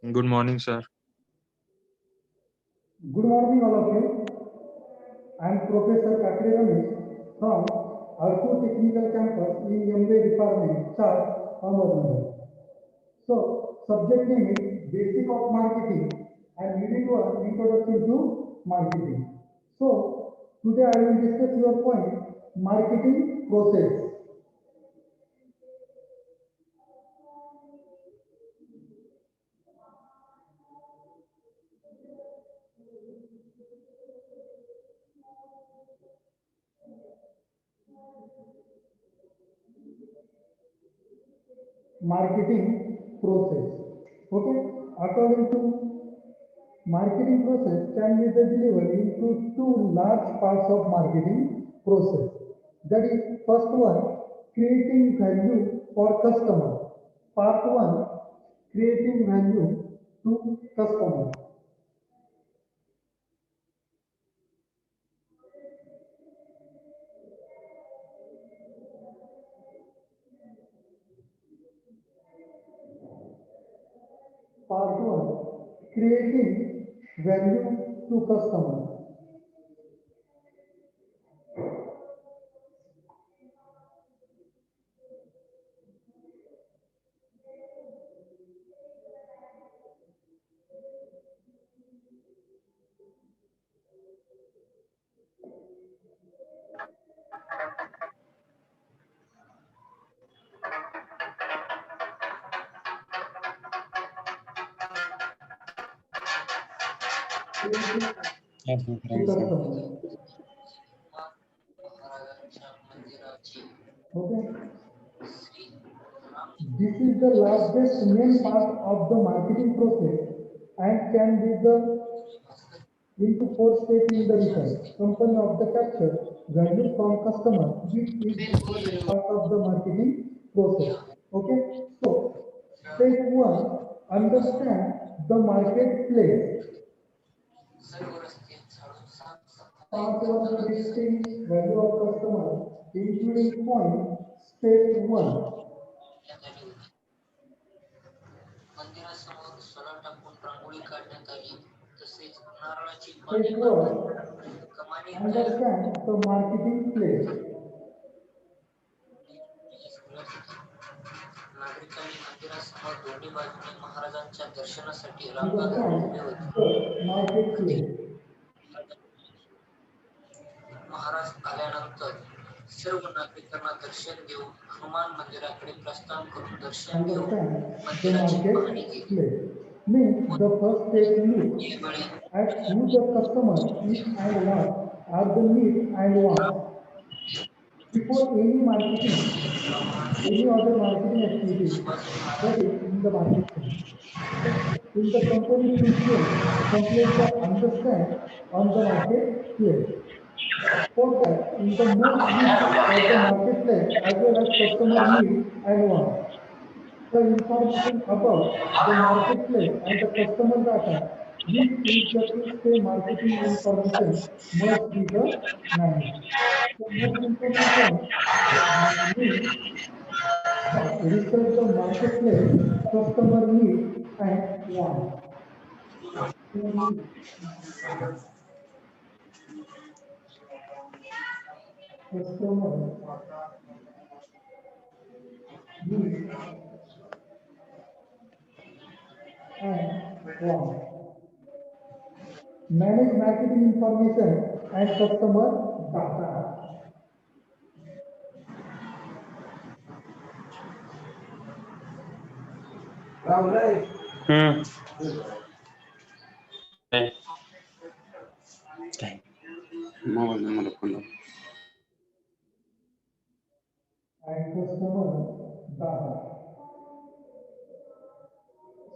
Good morning, sir. Good morning, all of you. I am Professor Kakre Ramesh from Arco Technical Campus in MBA Department, Char, Ahmednagar. So, subject name is Basic of Marketing and Unit 1 Introduction to Marketing. So, today I will discuss your point marketing process. Marketing process. Okay, according to marketing process can be divided into two large parts of marketing process. That is, first one, creating value for customer. Part one, creating value to customer. Part one, creating value to customer. To customer. Okay. This is the largest main part of the marketing process and can be the into four steps in the research. Company of the capture value from customer. This is the first part of the marketing process. Okay. So step one, understand the marketplace. Part one, the distinct value of customer, including point. Step one. Step one, understand the marketing place. Understand the marketplace. Understand the marketplace. Means the first step look at who the customer is and what are the needs and wants. Before any marketing, any other marketing activity, that is in the marketing. Okay. In the company principle, complete the understand on the marketplace. For that, in the most use of the marketplace as well as customer needs and wants. The information about the marketplace and the customer data, which is the two-step marketing information, must be the managed. So most information means research the marketplace, customer needs and wants. Customer needs and wants. Manage marketing information and customer data. Hmm. Hey. Mobile number phone. And customer data.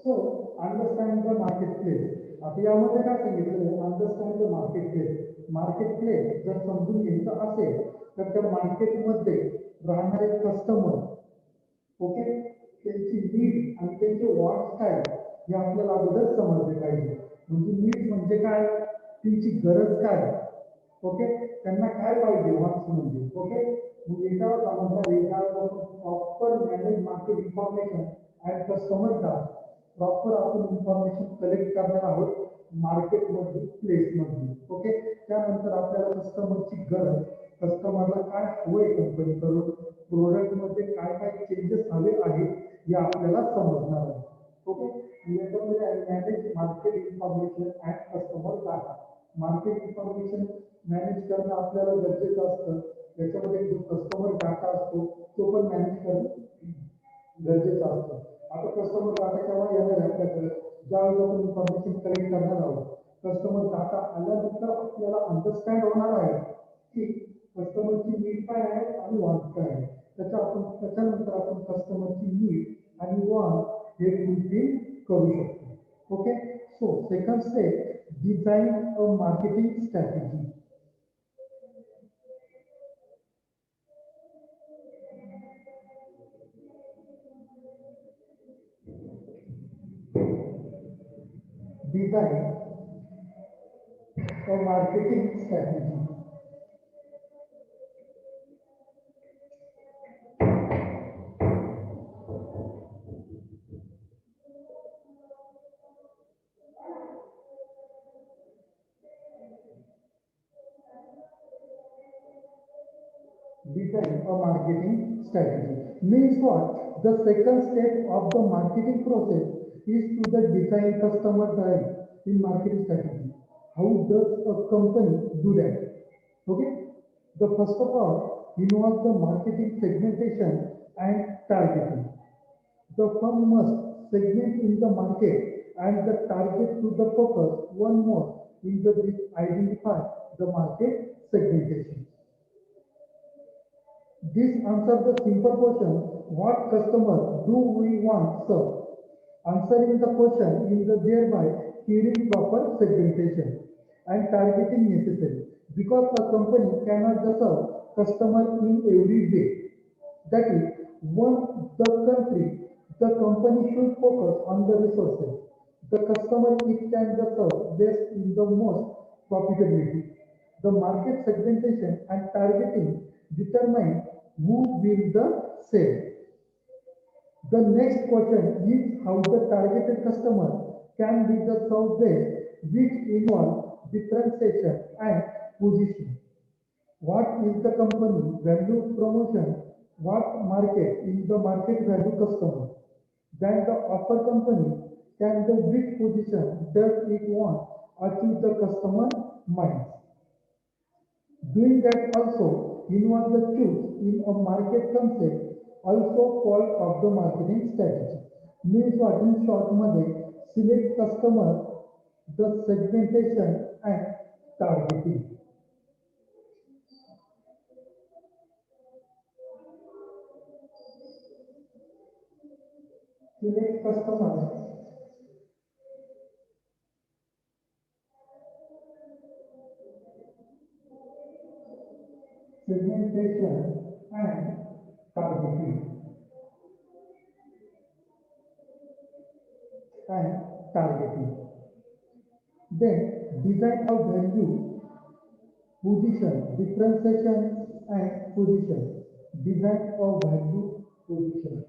So understand the marketplace. आता यामध्ये काय सांगितलं understand the marketplace. Marketplace जर समजून घ्यायचं असेल तर त्या मार्केटमध्ये राहणारे कस्टमर, ओके, त्यांची नीड आणि त्यांचे वॉन्ट्स काय हे आपल्याला अगोदर समजले पाहिजे. म्हणजे नीड म्हणजे काय, त्यांची गरज काय, ओके, त्यांना काय पाहिजे वॉन्ट्स म्हणजे, ओके. मग याच्यावर समजणार एका proper manage market information and customer data. Proper आपण इन्फॉर्मेशन कलेक्ट करणार आहोत मार्केटमध्ये, प्लेसमध्ये. ओके, त्यानंतर आपल्याला कस्टमरची गरज, कस्टमरला काय हवंय कंपनीकडून, प्रोडक्टमध्ये काय काय चेंजेस हवे आहेत हे आपल्याला समजणार आहे. ओके, याच्यामध्ये manage market information and customer data. Market information manage करणं आपल्याला गरजेचं असतं. याच्यामध्ये जो कस्टमर डाटा असतो तो पण मॅनेज करणं गरजेचं असतं. आता कस्टमर डाटा केव्हा येणार आहे आपल्याकडे, ज्यावेळेस आपण इन्फॉर्मेशन कलेक्ट करणार आहोत. कस्टमर डाटा आल्यानंतर आपल्याला अंडरस्टँड होणार आहे की कस्टमरची नीड काय आहे आणि वॉन्ट काय आहे. त्याच्यानंतर आपण कस्टमरची नीड आणि वॉन्ट हे फुलफिल करू शकतो. Okay, so second step, design a marketing strategy. Design a marketing strategy. Design a marketing strategy means what? The second step of the marketing process is to the design customer drive in marketing strategy. How does a company do that? Okay, the first of all involves the marketing segmentation and targeting. The firm must segment in the market and the target to the focus. One more in the identify the market segmentation. This answers the simple question, what customer do we want serve? Answering the question is the thereby creating proper segmentation and targeting necessary, because a company cannot serve customer in every way. That is, the country, the company should focus on the resources. The customer it can serve best in the most profitability. The market segmentation and targeting determine who will the sale. The next question is how the targeted customer can be the served best, which involve differentiation and positioning. What is the company value promotion? What market is the market value customer? Then the offer company can the which position does it want achieve the customer minds. Doing that also involves the choose in a market concept, also called of the marketing strategy. Means what? In short मध्ये select customer, the segmentation and targeting. Select customer, segmentation and targeting. Then design of value, position, differentiation and position. Design of value, position.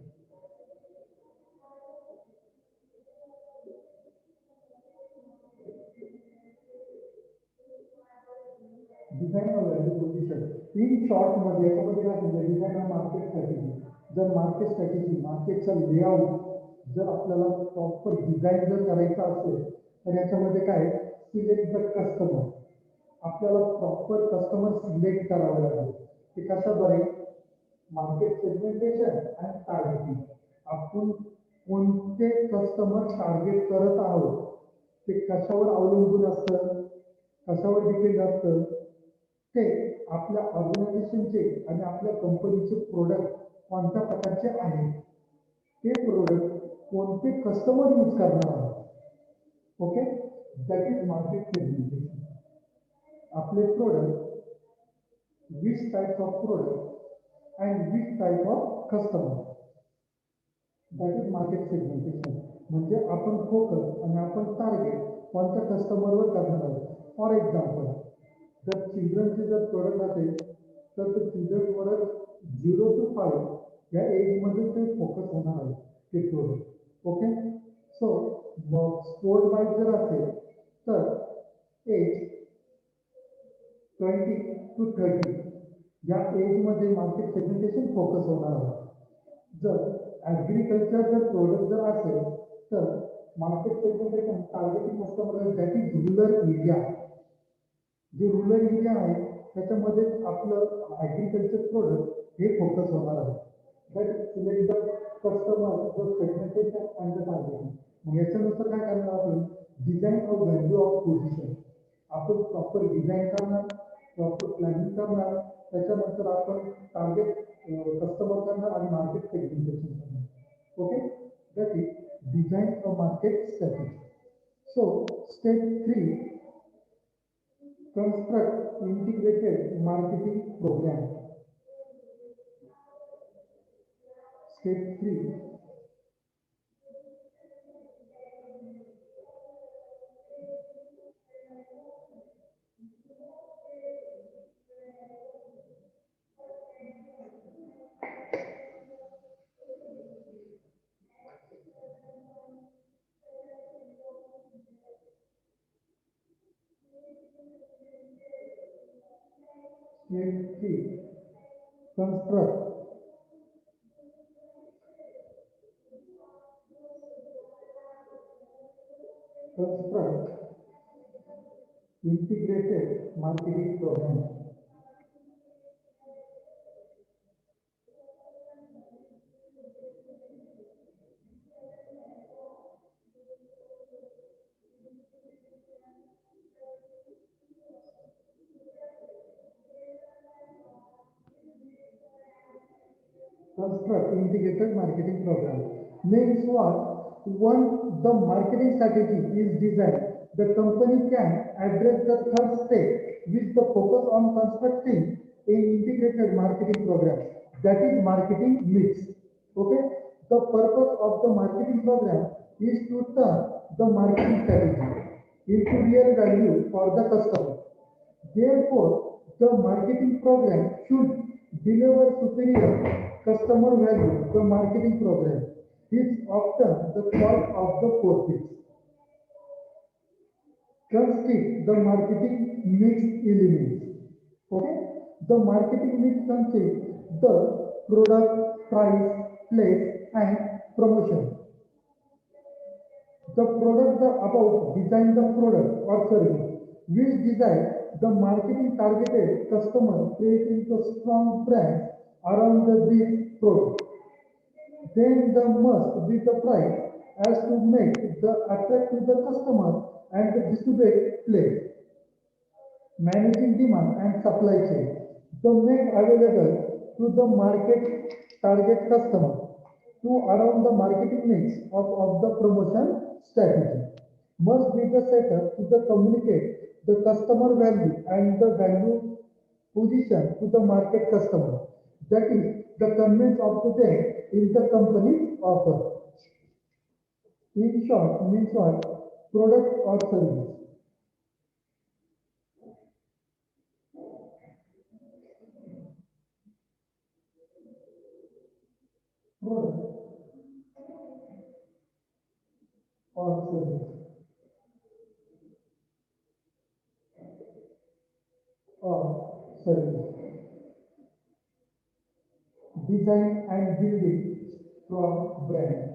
Design value position. In short मध्ये याच्यामध्ये काय म्हणजे design of market strategy. जर market strategy, मार्केटचा layout जर आपल्याला proper design जर करायचा असेल तर याच्यामध्ये काय सिलेक्ट द कस्टमर. आपल्याला प्रॉपर कस्टमर सिलेक्ट करावं लागेल. ते कशाद्वारे? मार्केट सेगमेंटेशन आणि टार्गेटिंग. आपण कोणते कस्टमर टार्गेट करत आहोत ते कशावर अवलंबून असतं, कशावर डिपेंड असतं, ते आपल्या ऑर्गनायझेशनचे आणि आपल्या कंपनीचे प्रोडक्ट कोणत्या प्रकारचे आहेत, ते प्रोडक्ट कोणते कस्टमर यूज करणार आहेत. Okay, that is market segmentation. आपले product, which type of product and which type of customer, that is market segmentation. म्हणजे आपण फोकस आणि आपण टार्गेट कोणत्या कस्टमरवर करणार आहोत. फॉर एक्झाम्पल, जर चिल्ड्रनचे जर प्रोडक्ट असेल तर ते चिल्ड्रनवर 0 to 5 या एजमध्ये ते फोकस होणार आहे ते प्रोडक्ट. ओके, सो मग स्पोर्ट बाईक जर असेल तर एज 20 to 30 या एजमध्ये मार्केट सेगमेंटेशन फोकस होणार आहे. जर ॲग्रिकल्चर जर प्रोडक्ट जर असेल तर market segmentation targeting customer that is rural area. जे रुरल एरिया आहे त्याच्यामध्ये आपलं ॲग्रिकल्चर प्रोडक्ट हे फोकस होणार आहे. That select the customer the segmentation and the targeting. मग याच्यानुसार काय करणार आपण design of value of position. आपण प्रॉपर डिझाईन करणार, प्रॉपर प्लॅनिंग करणार, त्याच्यानंतर आपण टार्गेट कस्टमर करणार आणि मार्केट सेगमेंटेशन करणार. Okay, that is design a market strategy. So step 3, construct integrated marketing program. Step 3, construct integrated marketing program. Construct integrated marketing program means what? Once the marketing strategy is designed, the company can address the third step with the focus on constructing an integrated marketing program, that is marketing mix. Okay, the purpose of the marketing program is to turn the marketing strategy into real value for the customer. Therefore, the marketing program should deliver superior customer value. The marketing program is often the cause of the profits. Consists the marketing mix elements. Okay, the marketing mix consists the product, price, place, and promotion. The product, the about design the product or service, which design the marketing targeted customer creating the strong brand around this product. Then the must be the price as to make the attract to the customer and the distribute place. Managing demand and supply chain. The make available to the market target customer to around the marketing mix of the promotion strategy. Must be the setup to the communicate the customer value and the value position to the market customer. That is the conveyance of the day in the company's offer. In short, means what? Product or service. Product or service. Or service. Design and building strong brand.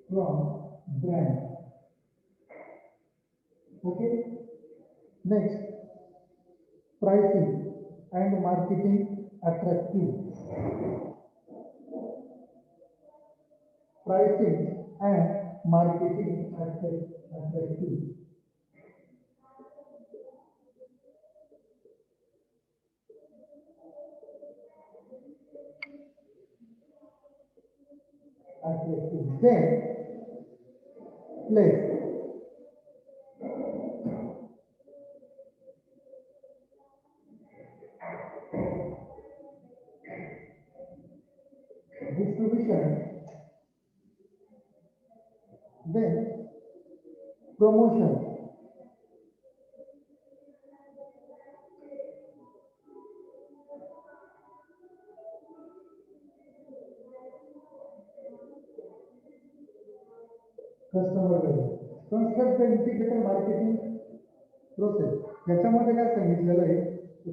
Strong brand. Okay. Next, pricing and marketing attractive. Pricing and marketing attractive. Attractive. Then, place. Distribution. Then, promotion. Customer value. Construct the integrated marketing process. याच्यामध्ये काय सांगितलेलं आहे,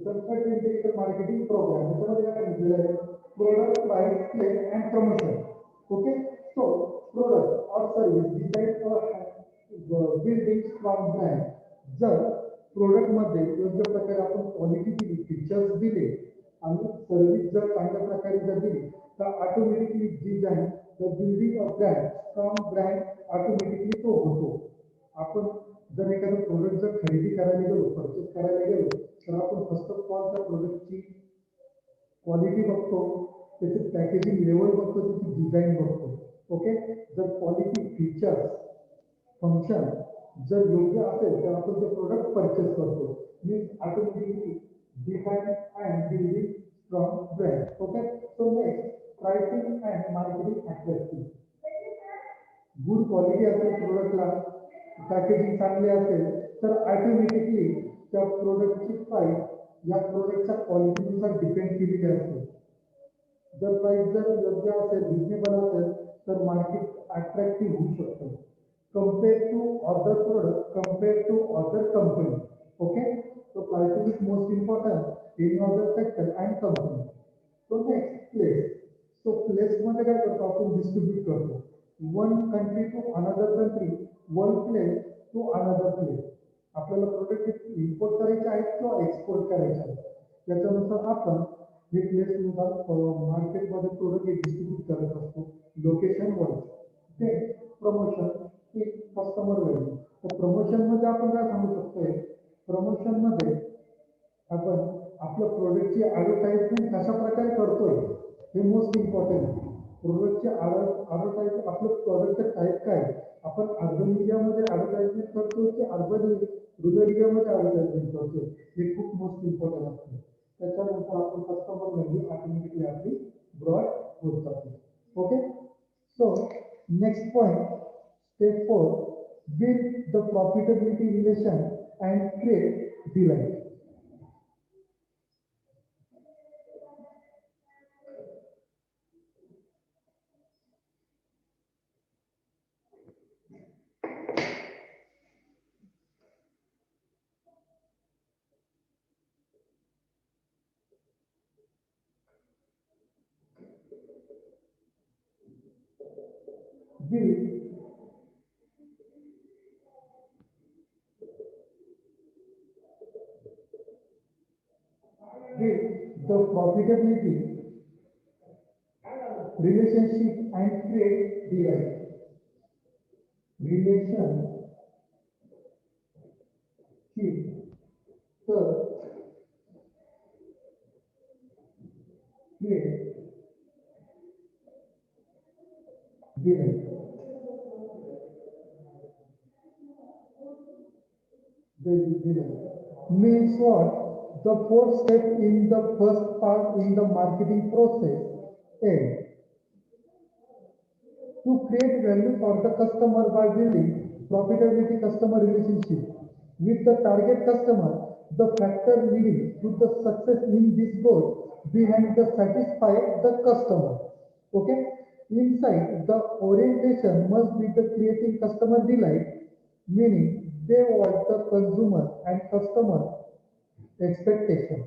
construct integrated marketing programme. याच्यामध्ये काय सांगितलेलं आहे, product, price, place and promotion. Okay, so product और service decide building strong brand. जर प्रोडक्ट मध्ये योग्य प्रकारे आपण क्वालिटी दिली, फीचर्स दिले आणि सर्व्हिस जर चांगल्या प्रकारे जर दिली, तर automatically design the building of brand strong brand automatically तो होतो. आपण जर एखादं प्रोडक्ट जर खरेदी करायला गेलो, परचेस करायला गेलो, तर आपण फर्स्ट ऑफ ऑल त्या प्रोडक्टची क्वालिटी बघतो, त्याची पॅकेजिंग लेवल बघतो, त्याची डिझाईन बघतो. ओके, जर क्वालिटी, फीचर्स, फंक्शन जर योग्य असेल तर आपण ते प्रोडक्ट परचेस करतो. Means automatically define and building strong brand. Okay, so next pricing and marketing attractive. Good quality असेल प्रोडक्टला, पॅकेजिंग चांगली असेल, तर ऑटोमॅटिकली त्या प्रोडक्टची प्राइस या प्रोडक्टच्या क्वालिटीनुसार डिपेंड केलेली असते. जर प्राइस जर योग्य असेल, रिजनेबल असेल, तर मार्केट अट्रॅक्टिव्ह होऊ शकतं. Compared to other products, compared to other companies. Okay, so pricing is most important in other sector and company. So next, place. So place मध्ये काय करतो आपण, डिस्ट्रीब्यूट करतो. One country to another country, one place to another place. आपल्याला product import करायचे आहेत किंवा export करायचे आहेत, त्याच्यानुसार आपण हे प्लेसनुसार मार्केटमध्ये प्रोडक्ट डिस्ट्रीब्यूट करत असतो लोकेशन वर. ते प्रमोशन, कस्टमर व्हॅल्यू. तर प्रमोशन मध्ये आपण काय सांगू शकतोय, प्रमोशन मध्ये आपण आपल्या प्रोडक्टची ॲडव्हर्टाइजमेंट कशा प्रकारे करतोय हे मोस्ट इम्पॉर्टंट. प्रोडक्टची ॲडव्हर्टाइज, आपलं प्रोडक्टचं टाईप काय, आपण अर्बन एरियामध्ये ॲडव्हर्टाइजमेंट करतोय की अर्बन रुरल एरियामध्ये ॲडव्हर्टाइजमेंट करतोय, हे खूप मोस्ट इम्पॉर्टंट असतं. त्याच्यानंतर आपण कस्टमर व्हॅल्यू ऑटोमॅटिकली आपली ब्रॉड होत जाते. Okay, so next point, Step 4, build the profitability relation and create delight. Build the profitability relationship and create delight. Relationship, तर create delight. Means what? The fourth step in the first part in the marketing process is to create value for the customer by building profitability customer relationship with the target customer. The factor leading to the success in this goal behind the satisfy the customer. Okay, inside the orientation must be the creating customer delight, meaning they want the consumer and customer expectation.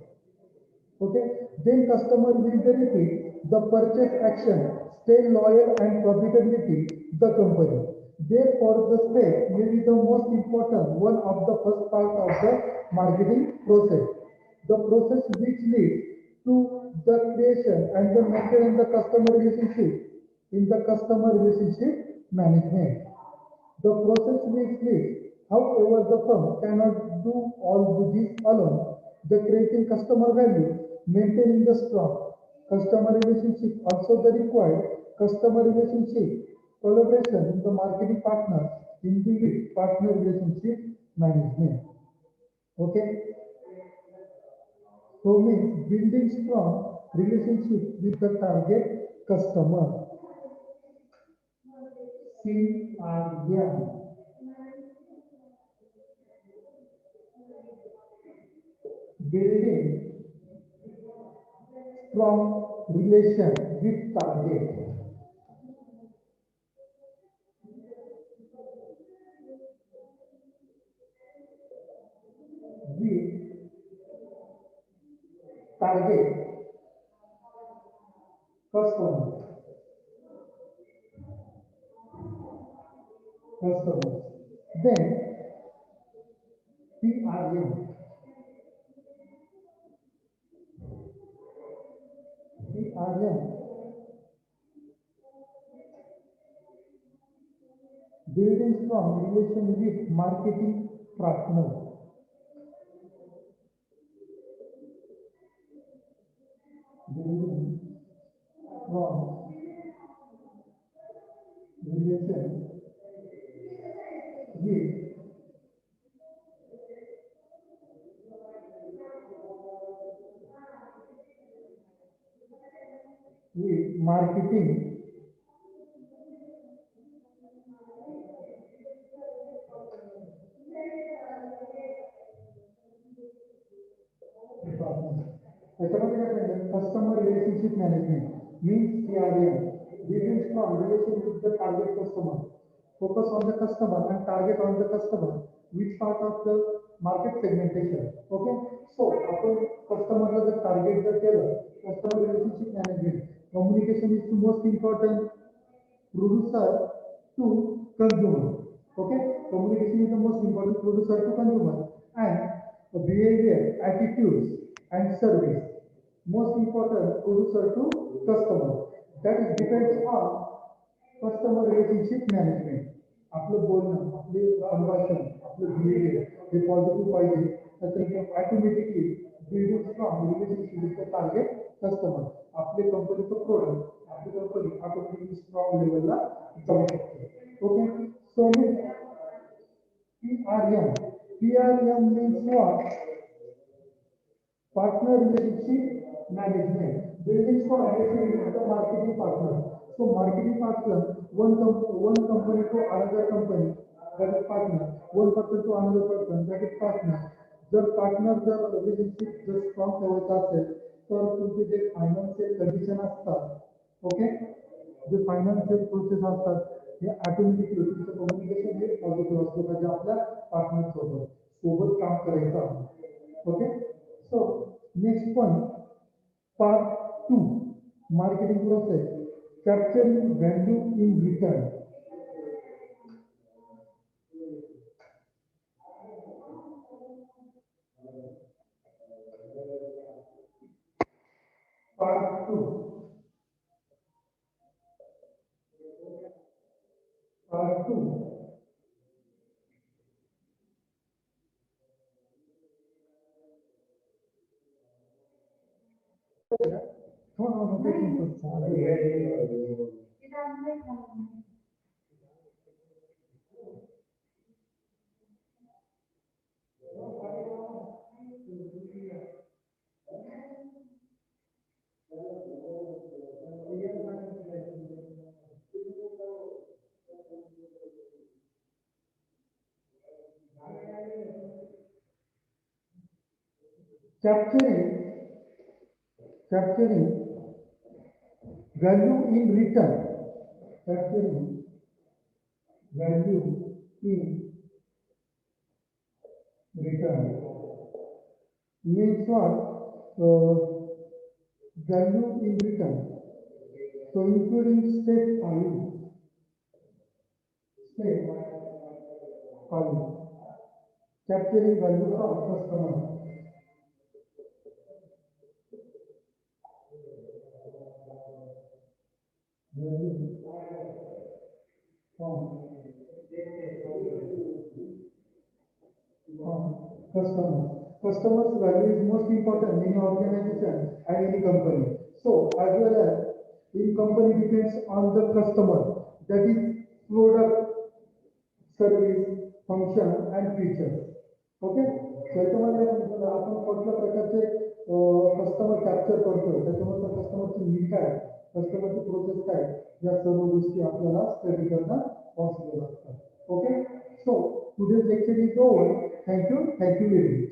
Okay, then customer will repeat the purchase action, stay loyal and profitability the company. Therefore, the step may be the most important one of the first part of the marketing process. The process which leads to the creation and the maintenance the customer relationship in the customer relationship management. The process which leads, however, the firm cannot do all this alone. The creating customer value, maintaining the strong customer relationship, also the required customer relationship, collaboration with the marketing partner, individual partner relationship management. Okay, so means building strong relationship with the target customer. CRM. Building strong relation with target. target customers. Then PRM. Building strong relation with marketing partners. Building strong relation with marketing department. Customer relationship management means CRM. Building strong relation with the target customer. Focus on the customer and target on the customer. Which part of the market segmentation? Okay. So, आपण customer ला target जर केलं, customer relationship management. Communication is the most important. Producer to consumer. Okay. Communication is the most important. Producer to consumer. And behavior, attitudes, and service. Most important, producer to customer. That is depends on customer relationship management. आपलं बोलणं, आपले संभाषण, आपलं behaviour हे positive पाहिजे. त्यानंतर automatically building strong relationship with the target customer. आपले कंपनीचं product, आपली कंपनी ऑटोमॅटिकली स्ट्रॉंग लेवलला जाऊ शकते. Okay. So PRM means what? Partner relationship management. Building strong relationship with the marketing partner. So marketing partner, one company to another company, that is partner. One person to another person, that is partner. जर partner जर relationship जर strong ठेवायचं असेल तर तुमचे जे financial condition असतात, okay, जे financial process असतात हे automatically तुमचं कम्युनिकेशन हे पॉझिटिव्ह असलं पाहिजे आपल्या पार्टनर सोबत काम करायचं आहे. Okay. So next point, part 2, marketing process, capturing value in return. Part 2. Part 2. Capturing value in return. Capturing value in return means what? Value in return. So including step 5. Capturing value of customer. Customers value is most important in your organization and any company. So as well as in company depends on the customer, that is product, service, function and features. Okay. So याच्यामध्ये आपण कुठल्या प्रकारचे customer capture करतोय, त्याच्यामध्ये कस्टमरची need काय, कस्टमरची process काय, या सर्व गोष्टी आपल्याला स्टडी करणं पॉसिबल असतात. Okay. So today's lecture is over. Thank you very much.